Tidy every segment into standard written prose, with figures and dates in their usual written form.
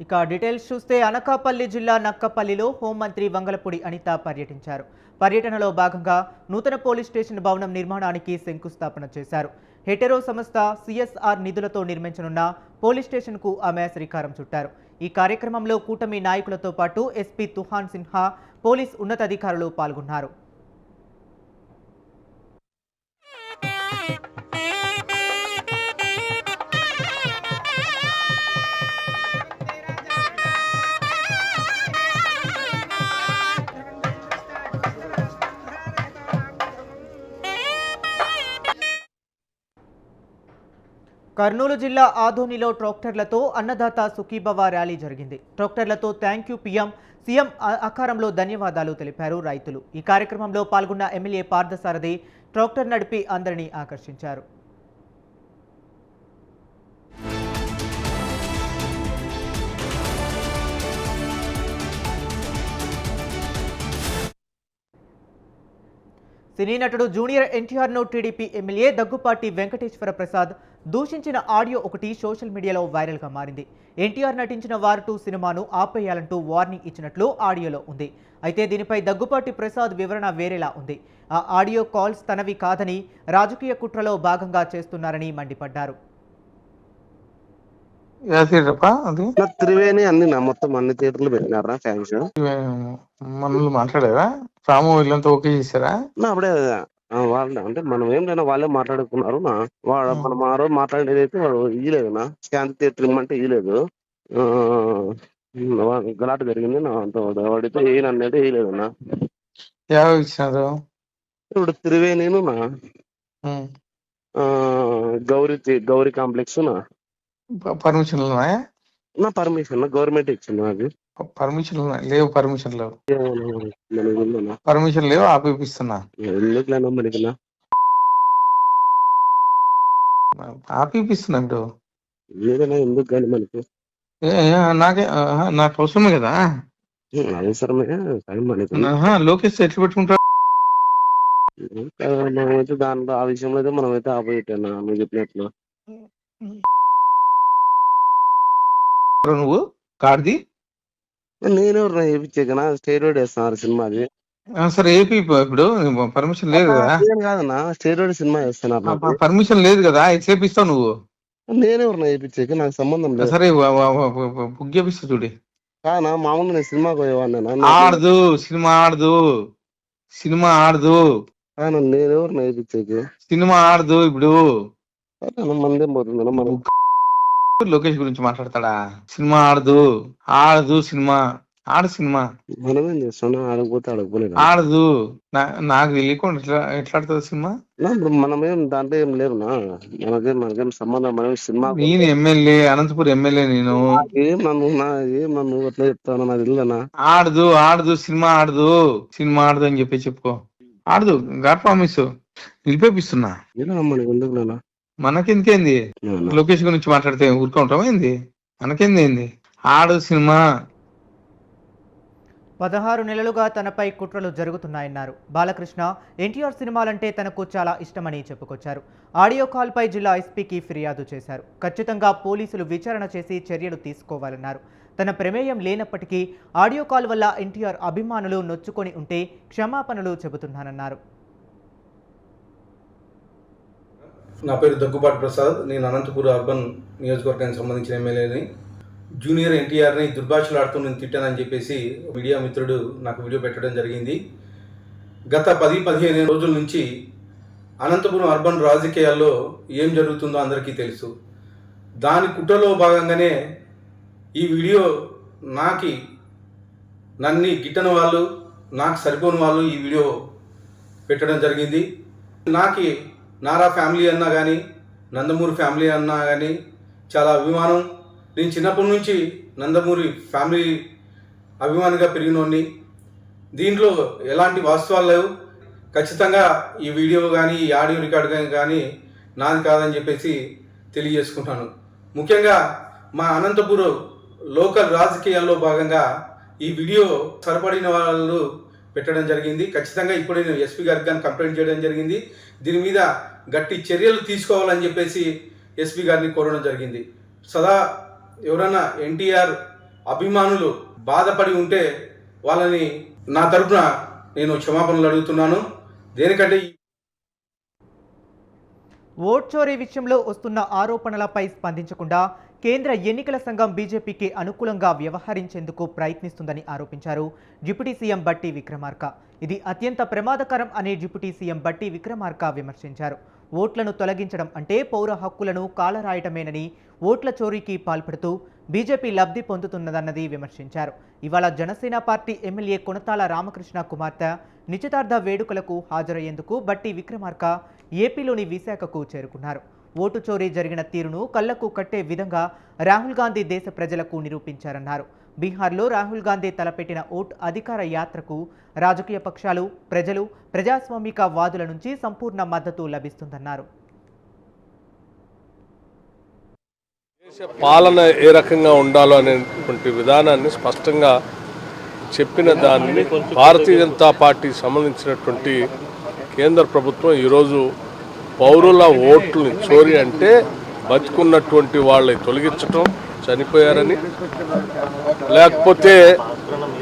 ఇక డీటెయిల్స్ చూస్తే అనకాపల్లి జిల్లా నక్కపల్లిలో హోంమంత్రి వంగలపూడి అనిత పర్యటించారు. పర్యటనలో భాగంగా నూతన పోలీస్ స్టేషన్ భవనం నిర్మాణానికి శంకుస్థాపన చేశారు. హెటెరో సంస్థ సిఎస్ఆర్ నిధులతో నిర్మించనున్న పోలీస్ స్టేషన్కు ఆమె శ్రీకారం చుట్టారు. ఈ కార్యక్రమంలో కూటమి నాయకులతో పాటు ఎస్పీ తుహాన్ సిన్హా, పోలీస్ ఉన్నతాధికారులు పాల్గొన్నారు. కర్నూలు జిల్లా ఆదోనిలో ట్రాక్టర్లతో అన్నదాత సుఖీభవ ర్యాలీ జరిగింది. ట్రాక్టర్లతో థ్యాంక్ యూ సీఎం ఆకారంలో ధన్యవాదాలు తెలిపారు రైతులు. ఈ కార్యక్రమంలో పాల్గొన్న ఎమ్మెల్యే పార్థసారథి ట్రాక్టర్ నడిపి అందరినీ ఆకర్షించారు. సినీ నటుడు జూనియర్ ఎన్టీఆర్ను టీడీపీ ఎమ్మెల్యే దగ్గుపాటి వెంకటేశ్వర ప్రసాద్ దూషించిన ఆడియో ఒకటి సోషల్ మీడియాలో వైరల్గా మారింది. ఎన్టీఆర్ నటించిన వార్ 2 సినిమాను ఆపేయాలంటూ వార్నింగ్ ఇచ్చినట్లు ఆడియోలో ఉంది. అయితే దీనిపై దగ్గుపాటి ప్రసాద్ వివరణ వేరేలా ఉంది. ఆ ఆడియో కాల్స్ తనవి కాదని, రాజకీయ కుట్రలో భాగంగా చేస్తున్నారని మండిపడ్డారు. త్రివేణి అన్ని మొత్తం అన్ని థియేటర్లు పెట్టినారా ఫ్యాన్స్ మనల్ని మాట్లాడారా? రాము వీళ్ళంతా ఓకే చేశారా? అప్పుడే వాళ్ళు అంటే మనం ఏం లేనా వాళ్ళే మాట్లాడుకున్నారు. మనం ఆ రోజు మాట్లాడేది అయితే వాడు ఇయ్యలేదు నా శాంతి థియేటర్ ఇమ్మంటే ఇయ్యలేదు. గలాట జరిగింది నా వాడితో ఏనన్నది వేయలేదు నా. ఇచ్చినారు ఇప్పుడు త్రివేణిను నా గౌరీ కాంప్లెక్స్ నా పర్మిషన్ నా పర్మిషన్ గవర్నమెంట్ ఇచ్చింది నాకు. పర్మిషన్ లేవు, పర్మిషన్ లేవు, పర్మిషన్ లేవు, ఆపిస్తున్నా. ఎందుకులేనా మనకి ఆపిస్తున్నా ఇప్పుడు లేదన్నా, ఎందుకు కానీ మనకి నాకు అవసరమే కదా. అవసరమే కానీ మనకి లోకేష్ ఎట్లా పెట్టుకుంటా మనమైతే దాంట్లో ఆ విషయంలో అయితే మనమైతే ఆపోజిటేనా నువ్వు చెప్పినట్లు. నువ్వు కార్ది నేనెవరు వేయించాకనా స్టేరోడ్ వేస్తున్నారు సినిమాది. సరే ఏపీ ఇప్పుడు పర్మిషన్ లేదు కదా. కాదన్నా స్టేరోడ్ సినిమా వేస్తున్నారు, పర్మిషన్ లేదు కదా, చేపిస్తావు నువ్వు. నేనెవరు వేయించాక నాకు సంబంధం లేదు. సరే బుక్ చేపిస్తా చూడి. కానా మామూలుగా నేను సినిమాకి పోయేవాడినా. ఆడదు సినిమా, ఆడదు సినిమా, ఆడదు. నేనెవరు వేయించాక సినిమా ఆడదు ఇప్పుడు. మందేం పోతుందన్నా మనం. లోకేష్ గురించి మాట్లాడతాడా? సినిమా ఆడదు, ఆడదు సినిమా, ఆడు సినిమా. మనమేం చేస్తున్నాం, ఆడకపోతే ఆడకపోలేదు. ఆడదు నాకు తెలియకుండా ఎట్లా ఆడుతుంది సినిమా? ఇప్పుడు మనమేం దాంట్లో ఏం లేవునా, మనకేం సంబంధం. మనం సినిమా నేను ఎమ్మెల్యే, అనంతపురం ఎమ్మెల్యే. నేను ఏం నన్ను అట్లా చెప్తాను నాకు తెలియదనా. ఆడదు, ఆడదు సినిమా, ఆడదు సినిమా, ఆడదు అని చెప్పు ఆడదు. గాడ్ ప్రామిస్ నిలిపేపిస్తున్నా. మనకి ఎందుకు నానా, మనకెందుకేంది? లోకేష్ గురించి మాట్లాడితే ఊరుకుంటాం ఏంది? మనకేంది ఏంది? ఆడు సినిమా. 16 నెలలుగా తనపై కుట్రలు జరుగుతున్నాయన్నారు. బాలకృష్ణ ఎన్టీఆర్ సినిమాలంటే తనకు చాలా ఇష్టమని చెప్పుకొచ్చారు. ఆడియో కాల్పై జిల్లా ఎస్పీకి ఫిర్యాదు చేశారు. ఖచ్చితంగా పోలీసులు విచారణ చేసి చర్యలు తీసుకోవాలన్నారు. తన ప్రమేయం లేనప్పటికీ ఆడియో కాల్ వల్ల ఎన్టీఆర్ అభిమానులు నొచ్చుకొని ఉంటే క్షమాపణలు చెబుతున్నానన్నారు. నా పేరు దగ్గుపాటి ప్రసాద్. నేను అనంతపురం అర్బన్ నియోజకవర్గానికి సంబంధించిన ఎమ్మెల్యేని. జూనియర్ ఎన్టీఆర్ని దుర్భాషలాడుతూ నేను తిట్టానని చెప్పేసి మీడియా మిత్రుడు నాకు వీడియో పెట్టడం జరిగింది. గత 10-15 రోజుల నుంచి అనంతపురం అర్బన్ రాజకీయాల్లో ఏం జరుగుతుందో అందరికీ తెలుసు. దాని కుట్రలో భాగంగానే ఈ వీడియో నన్ను గిట్టని వాళ్ళు, నాకు సరిపోని వాళ్ళు ఈ వీడియో పెట్టడం జరిగింది. నారా ఫ్యామిలీ అన్నా కానీ, నందమూరి ఫ్యామిలీ అన్నా కానీ చాలా అభిమానం. నేను చిన్నప్పటి నుంచి నందమూరి ఫ్యామిలీ అభిమానిగా పెరిగినోడిని. దీంట్లో ఎలాంటి వాస్తవాలు లేవు. ఖచ్చితంగా ఈ వీడియో కానీ, ఈ ఆడియో రికార్డు కానీ నాది కాదని చెప్పేసి తెలియజేసుకుంటాను. ముఖ్యంగా మా అనంతపురం లోకల్ రాజకీయాల్లో భాగంగా ఈ వీడియో సరిపడిన వాళ్ళు పెట్టడం జరిగింది. ఖచ్చితంగా ఇప్పుడు నేను ఎస్పీ గారికి కానీ కంప్లైంట్ చేయడం జరిగింది. దీని మీద గట్టి చర్యలు తీసుకోవాలని చెప్పేసి ఎస్పీ గారిని కోరడం జరిగింది. సదా ఎవరైనా ఎన్టీఆర్ అభిమానులు బాధపడి ఉంటే వాళ్ళని నా తరపున నేను క్షమాపణలు అడుగుతున్నాను. దేనికంటే ఓట్ చోరీ విషయంలో వస్తున్న ఆరోపణలపై స్పందించకుండా కేంద్ర ఎన్నికల సంఘం బీజేపీకి అనుకూలంగా వ్యవహరించేందుకు ప్రయత్నిస్తుందని ఆరోపించారు డిప్యూటీ సీఎం బట్టి విక్రమార్క. ఇది అత్యంత ప్రమాదకరం అని డిప్యూటీ సీఎం బట్టి విక్రమార్క విమర్శించారు. ఓట్లను తొలగించడం అంటే పౌర హక్కులను కాలరాయటమేనని ఓట్ల చోరీకి పాల్పడుతూ బీజేపీ లబ్ధి పొందుతున్నదన్నది విమర్శించారు. ఇవాళ జనసేన పార్టీ ఎమ్మెల్యే కొనతాల రామకృష్ణ కుమార్తె నిశ్చితార్థ వేడుకలకు హాజరయ్యేందుకు బట్టి విక్రమార్క ఏపీలోని విశాఖకు చేరుకున్నారు. ఓటు చోరీ జరిగిన తీరును కళ్లకు కట్టే విధంగా రాహుల్ గాంధీ దేశ ప్రజలకు నిరూపించారన్నారు. బీహార్లో రాహుల్ గాంధీ తలపెట్టిన ఓట్ అధికార యాత్రకు రాజకీయ పక్షాలు, ప్రజలు, ప్రజాస్వామిక వాదుల నుంచి సంపూర్ణ మద్దతు లభిస్తుందన్నారు. పాలన ఏ రకంగా ఉండాలో అనేటువంటి విధానాన్ని స్పష్టంగా చెప్పిన దాన్ని భారతీయ జనతా పార్టీకి సంబంధించినటువంటి కేంద్ర ప్రభుత్వం ఈరోజు పౌరుల ఓట్లని చోరీ అంటే బతుకున్నటువంటి వాళ్ళని తొలగించటం, చనిపోయారని, లేకపోతే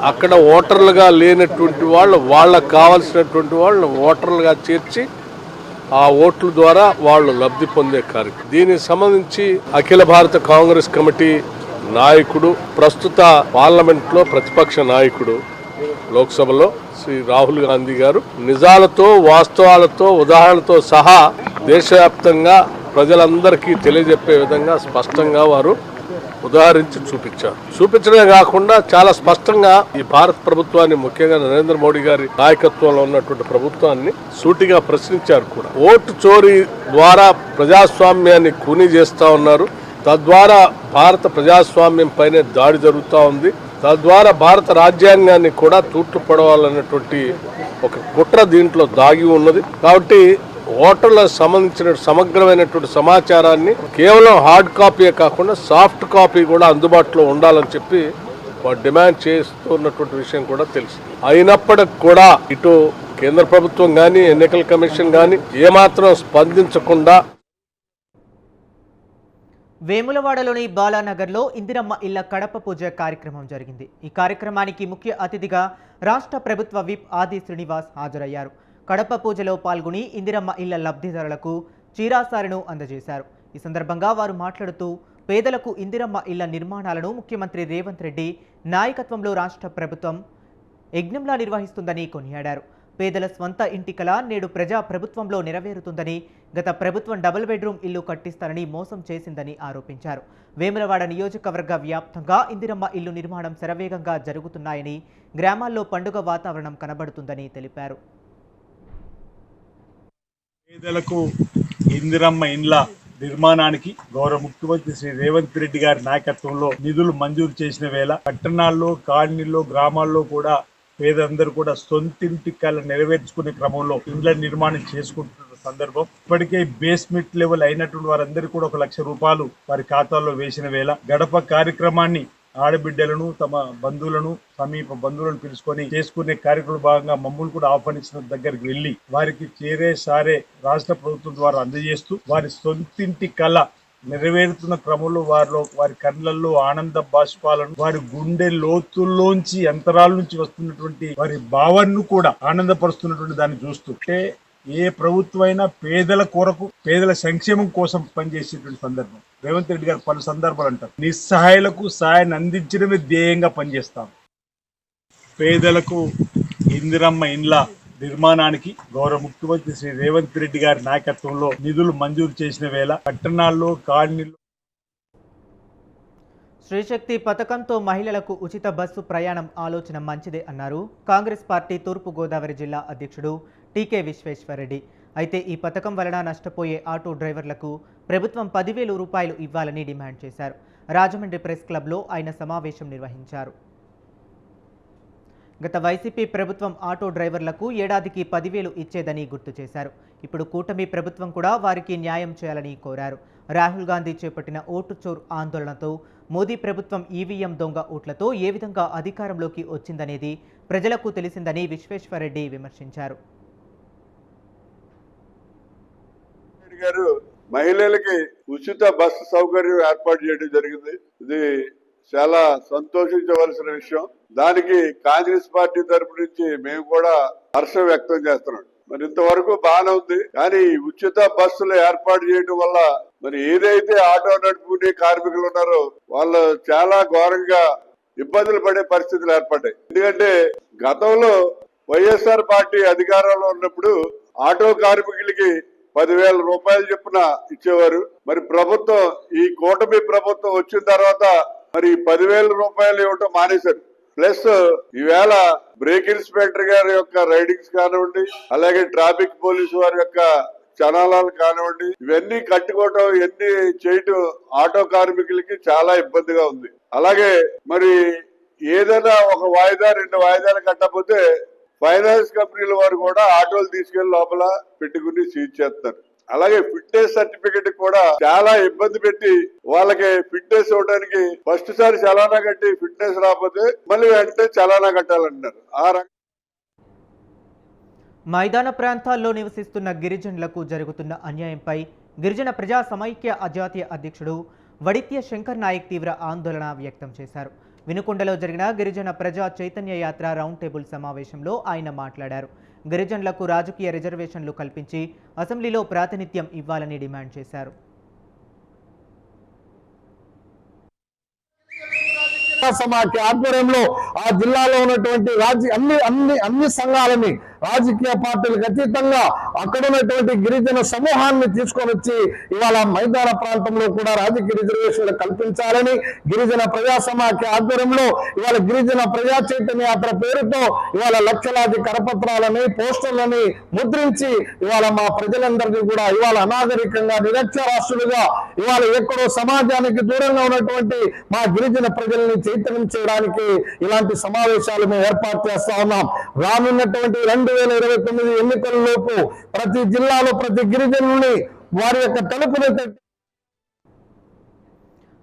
అక్కడ ఓటర్లుగా లేనటువంటి వాళ్ళకు కావాల్సినటువంటి వాళ్ళు ఓటర్లుగా చేర్చి ఆ ఓట్ల ద్వారా వాళ్ళు లబ్ధి పొందే కార్యక్రమం. దీనికి సంబంధించి అఖిల భారత కాంగ్రెస్ కమిటీ నాయకుడు, ప్రస్తుత పార్లమెంట్లో ప్రతిపక్ష నాయకుడు లోక్సభలో శ్రీ రాహుల్ గాంధీ గారు నిజాలతో, వాస్తవాలతో, ఉదాహరణలతో సహా దేశవ్యాప్తంగా ప్రజలందరికీ తెలియజెప్పే విధంగా స్పష్టంగా వారు ఉదాహరించి చూపించడమే కాకుండా చాలా స్పష్టంగా ఈ భారత ప్రభుత్వాన్ని, ముఖ్యంగా నరేంద్ర మోడీ గారి నాయకత్వంలో ఉన్నటువంటి ప్రభుత్వాన్ని సూటిగా ప్రశ్నించారు కూడా. ఓటు చోరీ ద్వారా ప్రజాస్వామ్యాన్ని కూనీ చేస్తా ఉన్నారు. తద్వారా భారత ప్రజాస్వామ్యం పైనే దాడి జరుగుతూ ఉంది. తద్వారా భారత రాజ్యాంగాన్ని కూడా తూట్లు పడవాలన్నటువంటి ఒక కుట్ర దీంట్లో దాగి ఉన్నది. కాబట్టి ఓటర్లకు సంబంధించిన సమగ్రమైనటువంటి సమాచారాన్ని కేవలం హార్డ్ కాపీయే కాకుండా సాఫ్ట్ కాపీ కూడా అందుబాటులో ఉండాలని చెప్పి వారు డిమాండ్ చేస్తున్నటువంటి విషయం కూడా తెలుసు. అయినప్పటికి కూడా ఇటు కేంద్ర ప్రభుత్వం కానీ, ఎన్నికల కమిషన్ కానీ ఏమాత్రం స్పందించకుండా వేములవాడలోని బాలానగర్లో ఇందిరమ్మ ఇళ్ల కడప పూజ కార్యక్రమం జరిగింది. ఈ కార్యక్రమానికి ముఖ్య అతిథిగా రాష్ట్ర ప్రభుత్వ విప్ ఆది శ్రీనివాస్ హాజరయ్యారు. కడప పూజలో పాల్గొని ఇందిరమ్మ ఇళ్ల లబ్ధిదారులకు చీరాసారెను అందజేశారు. ఈ సందర్భంగా వారు మాట్లాడుతూ పేదలకు ఇందిరమ్మ ఇళ్ల నిర్మాణాలను ముఖ్యమంత్రి రేవంత్ రెడ్డి నాయకత్వంలో రాష్ట్ర ప్రభుత్వం యజ్ఞంలా నిర్వహిస్తుందని కొనియాడారు. పేదల స్వంత ఇంటి కల నేడు ప్రజా ప్రభుత్వంలో నెరవేరుతుందని, గత ప్రభుత్వం డబుల్ బెడ్రూమ్ ఇల్లు కట్టిస్తానని మోసం చేసిందని ఆరోపించారు. వేములవాడ నియోజకవర్గ వ్యాప్తంగా ఇందిరమ్మ ఇల్లు నిర్మాణం శరవేగంగా జరుగుతున్నాయని, గ్రామాల్లో పండుగ వాతావరణం కనబడుతుందని తెలిపారు. పేదలకు ఇందిరమ్మ ఇండ్ల నిర్మాణానికి గౌరవ ముఖ్యమంత్రి శ్రీ రేవంత్ రెడ్డి గారి నాయకత్వంలో నిధులు మంజూరు చేసిన వేళ పట్టణాల్లో, కాలనీల్లో, గ్రామాల్లో కూడా పేదందరూ కూడా సొంతింటి కళ నెరవేర్చుకునే క్రమంలో ఇండ్ల నిర్మాణం చేసుకుంటున్న సందర్భం. ఇప్పటికే బేస్మెంట్ లెవెల్ అయినటువంటి వారందరూ కూడా 1 లక్ష రూపాయలు వారి ఖాతాల్లో వేసిన వేళ గడప కార్యక్రమాన్ని ఆడబిడ్డలను, తమ బంధువులను, సమీప బంధువులను పిలుచుకొని చేసుకునే కార్యక్రమం భాగంగా మమ్మల్ని కూడా ఆహ్వానించిన దగ్గరికి వెళ్లి వారికి చేరే సారే రాష్ట్ర ప్రభుత్వం ద్వారా అందజేస్తూ వారి సొంతింటి కళ నెరవేరుతున్న క్రమంలో వారి కళ్ళల్లో ఆనంద బాష్పాలను, వారి గుండె లోతుల్లోంచి అంతరాల నుంచి వస్తున్నటువంటి వారి భావాన్ని కూడా ఆనందపరుస్తున్నటువంటి దాన్ని చూస్తుంటే ఏ ప్రభుత్వం అయినా పేదల కొరకు, పేదల సంక్షేమం కోసం పనిచేసేటువంటి సందర్భం. రేవంత్ రెడ్డి గారు పలు సందర్భాలు అంటారు, నిస్సహాయులకు సాయాన్ని అందించడమే ధ్యేయంగా పనిచేస్తాం. పేదలకు ఇందిరమ్మ ఇండ్ల నిర్మాణానికి గౌరవ ముఖ్యమంత్రి శ్రీ రేవంత్ రెడ్డి గారి నాయకత్వంలో నిధులు మంజూరు చేసిన వేళ పట్టణాల్లో, కాలనీల్లో శ్రీశక్తి పథకంతో మహిళలకు ఉచిత బస్సు ప్రయాణం ఆలోచన మంచిదే అన్నారు కాంగ్రెస్ పార్టీ తూర్పు గోదావరి జిల్లా అధ్యక్షుడు టీకే విశ్వేశ్వరరెడ్డి. అయితే ఈ పథకం వలన నష్టపోయే ఆటో డ్రైవర్లకు ప్రభుత్వం 10,000 రూపాయలు ఇవ్వాలని డిమాండ్ చేశారు. రాజమండ్రి ప్రెస్ క్లబ్లో ఆయన సమావేశం నిర్వహించారు. గత వైసీపీ ప్రభుత్వం ఆటో డ్రైవర్లకు ఏడాదికి 10,000 ఇచ్చేదని గుర్తు చేశారు. ఇప్పుడు కూటమి ప్రభుత్వం కూడా వారికి న్యాయం చేయాలని కోరారు. రాహుల్ గాంధీ చేపట్టిన ఓటు చోర్ ఆందోళనతో మోదీ ప్రభుత్వం ఈవీఎం దొంగ ఓట్లతో ఏ విధంగా అధికారంలోకి వచ్చిందనేది ప్రజలకు తెలిసిందని విశ్వేశ్వరరెడ్డి విమర్శించారు. గారు మహిళలకి ఉచిత బస్సు సౌకర్యం ఏర్పాటు చేయడం జరిగింది. ఇది చాలా సంతోషించవలసిన విషయం. దానికి కాంగ్రెస్ పార్టీ తరపు నుంచి మేము కూడా హర్షం వ్యక్తం చేస్తున్నాం. మరి ఇంతవరకు బాగానే ఉంది, కానీ ఉచిత బస్సులు ఏర్పాటు చేయడం వల్ల మరి ఏదైతే ఆటో నడుపుకునే కార్మికులు ఉన్నారో వాళ్ళు చాలా ఘోరంగా ఇబ్బందులు పడే పరిస్థితులు ఏర్పడ్డాయి. ఎందుకంటే గతంలో వైఎస్ఆర్ పార్టీ అధికారంలో ఉన్నప్పుడు ఆటో కార్మికులకి 10,000 రూపాయలు చొప్పున ఇచ్చేవారు. మరి ప్రభుత్వం, ఈ కూటమి ప్రభుత్వం వచ్చిన తర్వాత మరి 10,000 రూపాయలు ఇవ్వటం మానేశారు. ప్లస్ ఈవేళ బ్రేక్ ఇన్స్పెక్టర్ గారి యొక్క రైడింగ్స్ కానివ్వండి, అలాగే ట్రాఫిక్ పోలీసు వారి యొక్క చనాలాలు కానివ్వండి, ఇవన్నీ కట్టుకోవటం, ఇవన్నీ చేయటం ఆటో కార్మికులకి చాలా ఇబ్బందిగా ఉంది. అలాగే మరి ఏదైనా ఒక వాయిదా 2 వాయిదాలు కట్టకపోతే ఫైనాన్స్ కంపెనీల వారు కూడా ఆటోలు తీసుకెళ్లి లోపల పెట్టుకుని సీజ్ చేస్తారు. అలాగే ఫిట్నెస్ సర్టిఫికెట్ కూడా చాలా ఇబ్బంది పెట్టి వాళ్ళకి ఫిట్నెస్ ఇవ్వడానికి ఫస్ట్ సారి చలానా కట్టి ఫిట్నెస్ రాకపోతే మళ్ళీ వెంటనే చలానా కట్టాలంటున్నారు. మైదాన ప్రాంతాల్లో నివసిస్తున్న గిరిజనులకు జరుగుతున్న అన్యాయంపై గిరిజన ప్రజా సమైక్య అజాతీయ అధ్యక్షుడు వడిత్య శంకర్ నాయక్ తీవ్ర ఆందోళన వ్యక్తం చేశారు. వినుకొండలో జరిగిన గిరిజన ప్రజా చైతన్య యాత్ర రౌండ్ టేబుల్ సమావేశంలో ఆయన మాట్లాడారు. గిరిజనులకు రాజకీయ రిజర్వేషన్లు కల్పించి అసెంబ్లీలో ప్రాతినిధ్యం ఇవ్వాలని డిమాండ్ చేశారు. సమాఖ్య ఆధ్వర్యంలో ఆ జిల్లాలో ఉన్నటువంటి అన్ని సంఘాలని రాజకీయ పార్టీలకు అతీతంగా అక్కడ ఉన్నటువంటి గిరిజన సమూహాన్ని తీసుకొని వచ్చి ఇవాళ మైదాన ప్రాంతంలో కూడా రాజకీయ రిజర్వేషన్లు కల్పించాలని గిరిజన ప్రజా సమాఖ్య ఆధ్వర్యంలో ఇవాళ గిరిజన ప్రజా చైతన్య యాత్ర పేరుతో ఇవాళ లక్షలాది కరపత్రాలని పోస్టర్లని ముద్రించి ఇవాళ మా ప్రజలందరినీ కూడా ఇవాళ అనాగరికంగా నిరక్షరాస్యులుగా ఇవాళ ఎక్కడో సమాజానికి దూరంగా ఉన్నటువంటి మా గిరిజన ప్రజల్ని చైతన్యం చేయడానికి ఇలాంటి సమావేశాలు మేము ఏర్పాటు చేస్తా ఉన్నాం. రానున్నటువంటి 2029 ఎన్నికల్లోపు ప్రతి జిల్లాలో ప్రతి గిరిజనుల్ని వారి యొక్క తలుపుని తట్టి.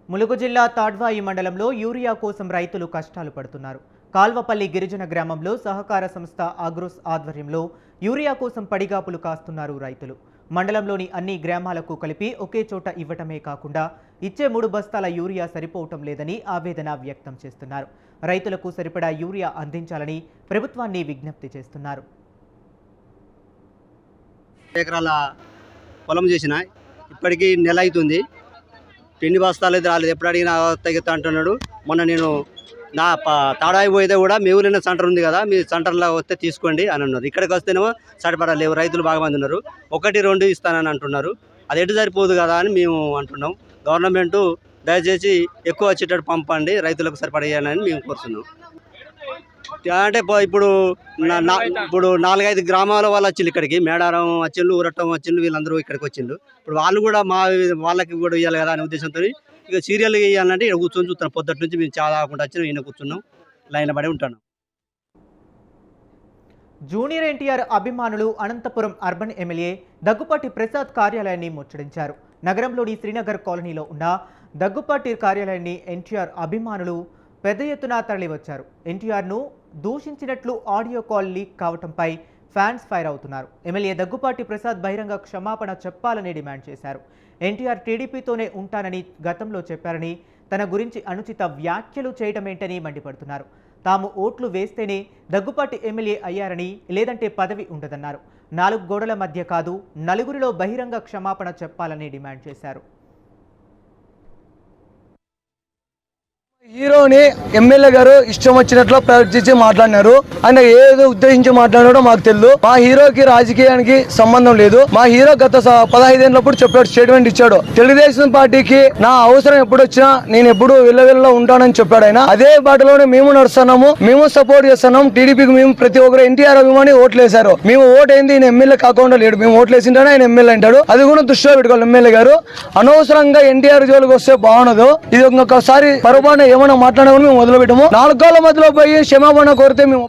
ములుగు జిల్లా తాడ్వాయి మండలంలో యూరియా కోసం రైతులు కష్టాలు పడుతున్నారు. కాల్వపల్లి గిరిజన గ్రామంలో సహకార సంస్థ ఆగ్రోస్ ఆధ్వర్యంలో యూరియా కోసం పడిగాపులు కాస్తున్నారు రైతులు. మండలంలోని అన్ని గ్రామాలకు కలిపి ఒకే చోట ఇవ్వటమే కాకుండా ఇచ్చే 3 బస్తాల యూరియా సరిపోవటం లేదని ఆవేదన వ్యక్తం చేస్తున్నారు. రైతులకు సరిపడా యూరియా అందించాలని ప్రభుత్వాన్ని విజ్ఞప్తి చేస్తున్నారు. ఎకరాల పొలం చేసిన ఇప్పటికీ నెల అవుతుంది, 2 బస్తాలు అయితే రాలేదు. ఎప్పుడు అడిగినా తగ్గుతా అంటున్నాడు. మొన్న నేను నా తాడాయి పోయితే కూడా మీ ఊరిలో సెంటర్ ఉంది కదా, మీ సెంటర్లో వస్తే తీసుకోండి అని అన్నారు. ఇక్కడికి వస్తేనేమో సరిపడలేవు, రైతులు బాగా మంది ఉన్నారు, 1-2 ఇస్తానని అంటున్నారు. అది ఎటు సరిపోదు కదా అని మేము అంటున్నాం. గవర్నమెంట్ దయచేసి ఎక్కువ వచ్చేటట్టు పంపండి, రైతులకు సరిపడేయాలని మేము కోరుతున్నాం. అంటే ఇప్పుడు 4-5 గ్రామాల వాళ్ళు వచ్చిండు ఇక్కడికి, మేడారం వచ్చిండు, ఊరట్టం వచ్చిండు, వీళ్ళందరూ ఇక్కడికి వచ్చిండు. ఇప్పుడు వాళ్ళు కూడా వాళ్ళకి కూడా ఇవ్వాలి కదా అనే ఉద్దేశంతో ఇక సీరియల్గా ఇవ్వాలంటే ఇక్కడ కూర్చొని చూస్తున్నాం. పొద్దుటి నుంచి మేము చాలా ఆకుండా వచ్చినాం, ఈయన కూర్చున్నాం, లైన్ పడి ఉంటాను. జూనియర్ ఎన్టీఆర్ అభిమానులు అనంతపురం అర్బన్ ఎమ్మెల్యే దగ్గుపాటి ప్రసాద్ కార్యాలయాన్ని ముట్టడించారు. నగరంలోని శ్రీనగర్ కాలనీలో ఉన్న దగ్గుపాటి కార్యాలయాన్ని ఎన్టీఆర్ అభిమానులు పెద్ద ఎత్తున తరలివచ్చారు. ఎన్టీఆర్ను దూషించినట్లు ఆడియో కాల్ లీక్ కావడంపై ఫ్యాన్స్ ఫైర్ అవుతున్నారు. ఎమ్మెల్యే దగ్గుపాటి ప్రసాద్ బహిరంగ క్షమాపణ చెప్పాలని డిమాండ్ చేశారు. ఎన్టీఆర్ టీడీపీతోనే ఉంటానని గతంలో చెప్పారని, తన గురించి అనుచిత వ్యాఖ్యలు చేయటమేంటని మండిపడుతున్నారు. తాము ఓట్లు వేస్తేనే దగ్గుపాటి ఎమ్మెల్యే అయ్యారని, లేదంటే పదవి ఉండదన్నారు. 4 గోడల మధ్య కాదు, నలుగురిలో బహిరంగ క్షమాపణ చెప్పాలని డిమాండ్ చేశారు. హీరోని ఎమ్మెల్యే గారు ఇష్టం వచ్చినట్లు ప్రవర్తించి మాట్లాడినారు. ఆయన ఏదో ఉద్దేశించి మాట్లాడాడో మాకు తెలియదు. మా హీరోకి రాజకీయానికి సంబంధం లేదు. మా హీరో గత 15 ఏళ్ళప్పుడు చెప్పాడు, స్టేట్మెంట్ ఇచ్చాడు. తెలుగుదేశం పార్టీకి నా అవసరం ఎప్పుడు వచ్చినా నేను ఎప్పుడు విల్లవిల్లో ఉంటానని చెప్పాడు ఆయన. అదే బాటలోనే మేము నడుస్తున్నాము, మేము సపోర్ట్ చేస్తున్నాం. టీడీపీకి మేము ప్రతి ఒక్కరు ఎన్టీఆర్ అభిమాని ఓట్లు వేశారు. మేము ఓటు అయింది ఈయన ఎమ్మెల్యే కాకుండా లేడు, మేము ఓట్లు వేసింటానే ఆయన ఎమ్మెల్యే అంటాడు. అది కూడా దృష్టిలో పెట్టుకోవాలి ఎమ్మెల్యే గారు. అనవసరంగా ఎన్టీఆర్ జోలికి వస్తే బాగుండదు. ఇది ఇంకొకసారి పొరపాటున ఏమైనా మాట్లాడమని మేము మొదలుపెట్టాము. 4 గోళ్ల మధ్యలో పోయి క్షమాపణ కోరితే మేము.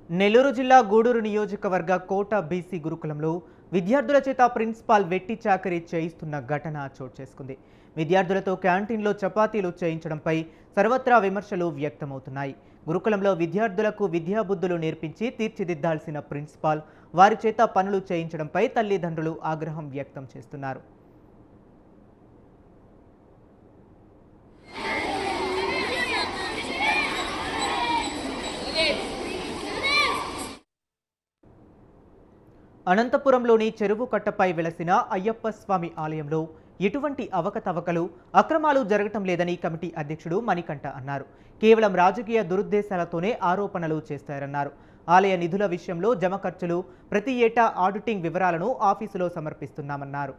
నెల్లూరు జిల్లా గూడూరు నియోజకవర్గ కోట బీసీ గురుకులంలో విద్యార్థుల చేత ప్రిన్సిపాల్ వెట్టి చాకరీ చేయిస్తున్న ఘటన చోటు చేసుకుంది. విద్యార్థులతో క్యాంటీన్లో చపాతీలు చేయించడంపై సర్వత్రా విమర్శలు వ్యక్తమవుతున్నాయి. గురుకులంలో విద్యార్థులకు విద్యాబుద్ధులు నేర్పించి తీర్చిదిద్దాల్సిన ప్రిన్సిపాల్ వారి చేత పనులు చేయించడంపై తల్లిదండ్రులు ఆగ్రహం వ్యక్తం చేస్తున్నారు. అనంతపురంలోని చెరువు కట్టపై వెలసిన అయ్యప్ప స్వామి ఆలయంలో ఎటువంటి అవకతవకలు, అక్రమాలు జరగటం లేదని కమిటీ అధ్యక్షుడు మణికంఠ అన్నారు. కేవలం రాజకీయ దురుద్దేశాలతోనే ఆరోపణలు చేస్తారన్నారు. ఆలయ నిధుల విషయంలో జమ ఖర్చులు, ప్రతి ఏటా ఆడిటింగ్ వివరాలను ఆఫీసులో సమర్పిస్తున్నామన్నారు.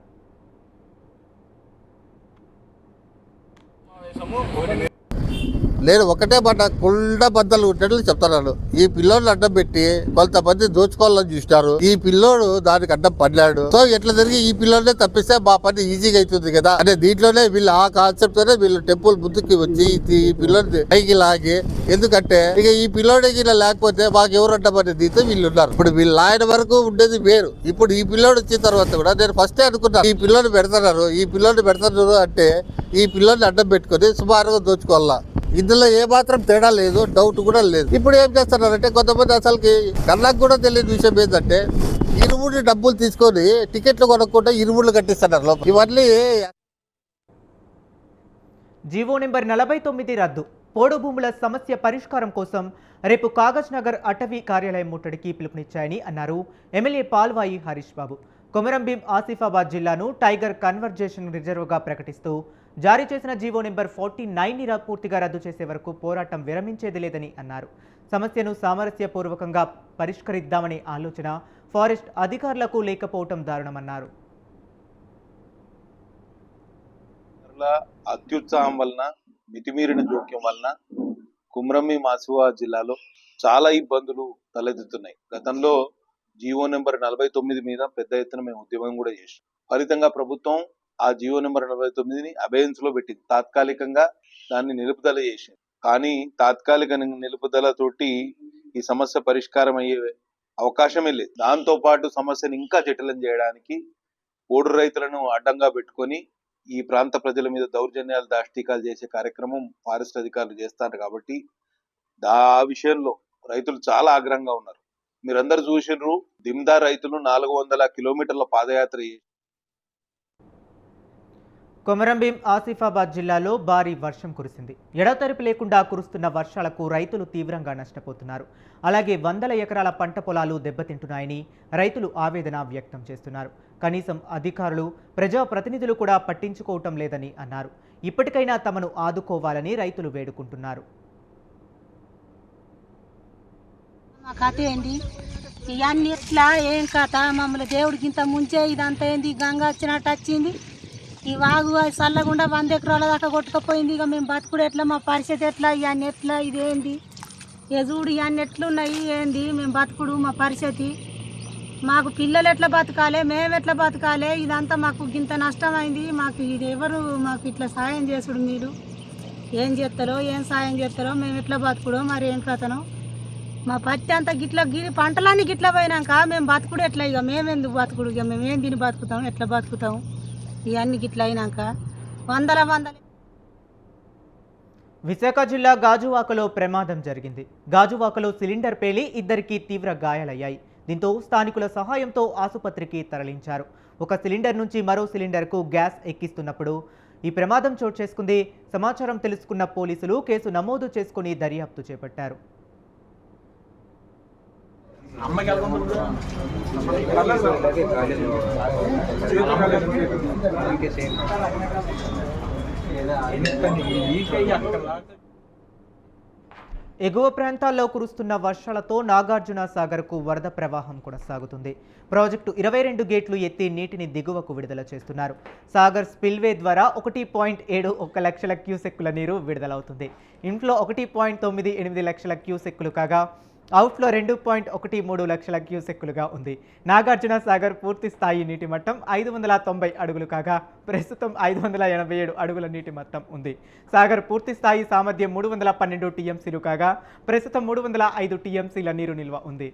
నేను ఒకటే మాట కుండ బద్దలు ఉన్నట్లు చెప్తున్నాను. ఈ పిల్లోడిని అడ్డం పెట్టి కొంతమంది దోచుకోవాలని చూసినారు. ఈ పిల్లోడు దానికి అడ్డం పడ్డాడు. సో ఎట్లా జరిగి ఈ పిల్లోనే తప్పిస్తే మా పని ఈజీగా అవుతుంది కదా అనే దీంట్లోనే వీళ్ళు ఆ కాన్సెప్ట్ తోనే వీళ్ళు టెంపుల్ ముందుకి వచ్చి ఈ పిల్లోని పైకి లాగి, ఎందుకంటే ఇక ఈ పిల్లోడికి ఇలా లేకపోతే మాకు ఎవరు అడ్డమనే దీంతో వీళ్ళు ఉన్నారు. ఇప్పుడు వీళ్ళు ఆయన వరకు ఉండేది వేరు. ఇప్పుడు ఈ పిల్లోడు వచ్చిన తర్వాత కూడా నేను ఫస్టే అనుకున్నాను ఈ పిల్లోని పెడతారు అంటే ఈ పిల్లోని అడ్డం పెట్టుకొని సుమారుగా దోచుకోవాలా. ఇందులో ఏమాత్రం తేడా లేదు, డౌట్ కూడా లేదు. ఇప్పుడు ఏం చేస్తున్నారంటే కొంతమంది అసలుకి కళ్ళకు కూడా తెలియని విషయం ఏంటంటే ఇరువుడి డబ్బులు తీసుకొని టికెట్లు కొనకుండా ఇరువుళ్ళు కట్టిస్తున్నారు. ఇవన్నీ జీవో నెంబర్ 49 రద్దు. పోడు భూముల సమస్య పరిష్కారం కోసం రేపు కాగజ్ నగర్ అటవీ కార్యాలయం ముట్టడికి పిలుపునిచ్చాయని అన్నారు ఎమ్మెల్యే పాల్వాయి హరీష్ బాబు. కొమరంభీం ఆసిఫాబాద్ జిల్లాను టైగర్ కన్వర్జేషన్ రిజర్వ్గా ప్రకటిస్తూ జారీ చేసిన జీవో నెంబర్ 49ని పూర్తిగా రద్దు చేసే వరకు పోరాటం విరమించేది లేదని అన్నారు. సమస్యను సామరస్యపూర్వకంగా పరిష్కరిద్దామనే ఆలోచన ఫారెస్ట్ అధికారులకు లేకపోవటం దారుణమన్నారు. అత్యుత్సాహం వలన, మితిమీరిన జోక్యం వలన కొమరంభీం ఆసిఫాబాద్ జిల్లాలో చాలా ఇబ్బందులు తలెత్తుతున్నాయి. గతంలో జీవో నెంబర్ 49 మీద పెద్ద ఎత్తున మేము ఉద్యమం కూడా చేసాం. ఫలితంగా ప్రభుత్వం ఆ జీవో నెంబర్ 49ని అబెయన్స్ లో పెట్టింది. తాత్కాలికంగా దాన్ని నిలుపుదల చేసింది. కానీ తాత్కాలిక నిలుపుదలతోటి ఈ సమస్య పరిష్కారం అయ్యే అవకాశమే లేదు. దాంతో పాటు సమస్యను ఇంకా జటిలం చేయడానికి పోడు రైతులను అడ్డంగా పెట్టుకొని ఈ ప్రాంత ప్రజల మీద దౌర్జన్యాలు, దాష్టీకాలు చేసే కార్యక్రమం ఫారెస్ట్ అధికారులు చేస్తారు. కాబట్టి ఆ విషయంలో రైతులు చాలా ఆగ్రహంగా ఉన్నారు. మీరందరూ చూసినారు, దిమ్దా రైతులు 400 కిలోమీటర్ల పాదయాత్ర చేసి. కొమరంభీం ఆసిఫాబాద్ జిల్లాలో భారీ వర్షం కురిసింది. ఎడతెరిపి లేకుండా కురుస్తున్న వర్షాలకు రైతులు తీవ్రంగా నష్టపోతున్నారు. అలాగే వందల ఎకరాల పంట పొలాలు దెబ్బతింటున్నాయని రైతులు ఆవేదన వ్యక్తం చేస్తున్నారు. కనీసం అధికారులు, ప్రజాప్రతినిధులు కూడా పట్టించుకోవటం లేదని అన్నారు. ఇప్పటికైనా తమను ఆదుకోవాలని రైతులు వేడుకుంటున్నారు. మా కథ ఏంటి, ఇవన్నీ ఎట్లా, ఏం కథ, మమ్మల్ని దేవుడికి ఇంత ముంచే ఇదంతా ఏంది, గంగ వచ్చినట్టు వచ్చింది, ఈ వాగు చల్లకుండా 100 ఎకరాల దాకా కొట్టుకుపోయింది. ఇక మేము బతుకుడు ఎట్లా, మా పరిస్థితి ఎట్లా, ఇవన్నీ ఎట్లా, ఇదేంది చూడు, ఇవన్నీ ఎట్లున్నాయి, ఏంది మేము బతుకుడు, మా పరిస్థితి, మాకు పిల్లలు ఎట్లా బతకాలి, మేము ఎట్లా బతకాలి, ఇదంతా మాకు ఇంత నష్టమైంది. మాకు ఇది ఎవరు మాకు ఇట్లా సాయం చేసుడు, మీరు ఏం చేస్తారో, ఏం సాయం చేస్తారో, మేము ఎట్లా బతుకుడో మరి ఏం కథనో. మా పత్తి అంతా గిట్లా పంటలన్నీ గిట్లా పోయినాక మేము బతుకుడు ఎట్లా, ఇక మేమెందుకు బతుకుడు, ఇక మేము ఏం తిని బతుకుతాం, ఎట్లా బతుకుతాం, ఇవన్నీ గిట్లా అయినాక వందల. విశాఖ జిల్లా గాజువాకలో ప్రమాదం జరిగింది. గాజువాకలో సిలిండర్ పేలి ఇద్దరికి తీవ్ర గాయాలయ్యాయి. దీంతో స్థానికుల సహాయంతో ఆసుపత్రికి తరలించారు. ఒక సిలిండర్ నుంచి మరో సిలిండర్కు గ్యాస్ ఎక్కిస్తున్నప్పుడు ఈ ప్రమాదం చోటు చేసుకుంది. సమాచారం తెలుసుకున్న పోలీసులు కేసు నమోదు చేసుకుని దర్యాప్తు చేపట్టారు. ఎగువ ప్రాంతాల్లో కురుస్తున్న వర్షాలతో నాగార్జున సాగర్కు వరద ప్రవాహం కొనసాగుతుంది. ప్రాజెక్టు 22 గేట్లు ఎత్తి నీటిని దిగువకు విడుదల చేస్తున్నారు. సాగర్ స్పిల్వే ద్వారా 1.71 లక్షల క్యూసెక్కుల నీరు విడుదలవుతుంది. ఇంట్లో 1.98 లక్షల క్యూసెక్కులు కాగా అవుట్లో 2.13 లక్షల క్యూసెక్కులుగా ఉంది. నాగార్జున సాగర్ పూర్తి స్థాయి నీటి మట్టం 590 అడుగులు కాగా ప్రస్తుతం 587 అడుగుల నీటి మట్టం ఉంది. సాగర్ పూర్తి స్థాయి సామర్థ్యం 312 టీఎంసీలు కాగా ప్రస్తుతం 305 టీఎంసీల నీరు నిల్వ ఉంది.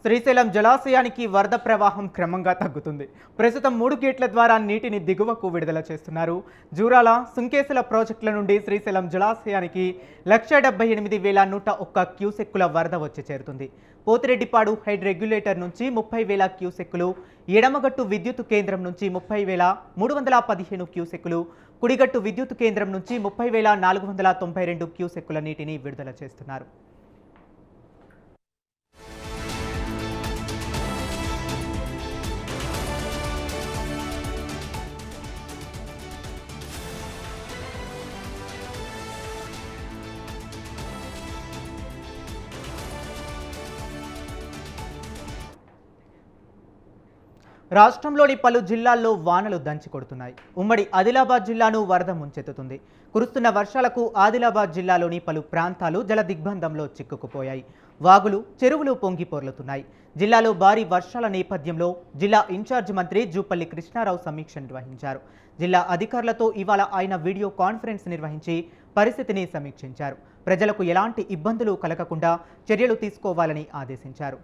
శ్రీశైలం జలాశయానికి వరద ప్రవాహం క్రమంగా తగ్గుతుంది. ప్రస్తుతం 3 గేట్ల ద్వారా నీటిని దిగువకు విడుదల చేస్తున్నారు. జూరాల, సుంకేసుల ప్రాజెక్టుల నుండి శ్రీశైలం జలాశయానికి 178,101 క్యూసెక్కుల వరద వచ్చి చేరుతుంది. పోతిరెడ్డిపాడు హెడ్ రెగ్యులేటర్ నుంచి 30,000 క్యూసెక్కులు, ఎడమగట్టు విద్యుత్ కేంద్రం నుంచి 30,315 క్యూసెక్కులు, కుడిగట్టు విద్యుత్ కేంద్రం నుంచి 30,492 క్యూసెక్కుల నీటిని విడుదల చేస్తున్నారు. రాష్ట్రంలోని పలు జిల్లాల్లో వానలు దంచి కొడుతున్నాయి. ఉమ్మడి ఆదిలాబాద్ జిల్లాను వరద ముంచెత్తుతుంది. కురుస్తున్న వర్షాలకు ఆదిలాబాద్ జిల్లాలోని పలు ప్రాంతాలు జల దిగ్బంధంలో చిక్కుకుపోయాయి. వాగులు, చెరువులు పొంగి పొర్లుతున్నాయి. జిల్లాలో భారీ వర్షాల నేపథ్యంలో జిల్లా ఇన్ఛార్జ్ మంత్రి జూపల్లి కృష్ణారావు సమీక్ష నిర్వహించారు. జిల్లా అధికారులతో ఇవాళ ఆయన వీడియో కాన్ఫరెన్స్ నిర్వహించి పరిస్థితిని సమీక్షించారు. ప్రజలకు ఎలాంటి ఇబ్బందులు కలగకుండా చర్యలు తీసుకోవాలని ఆదేశించారు.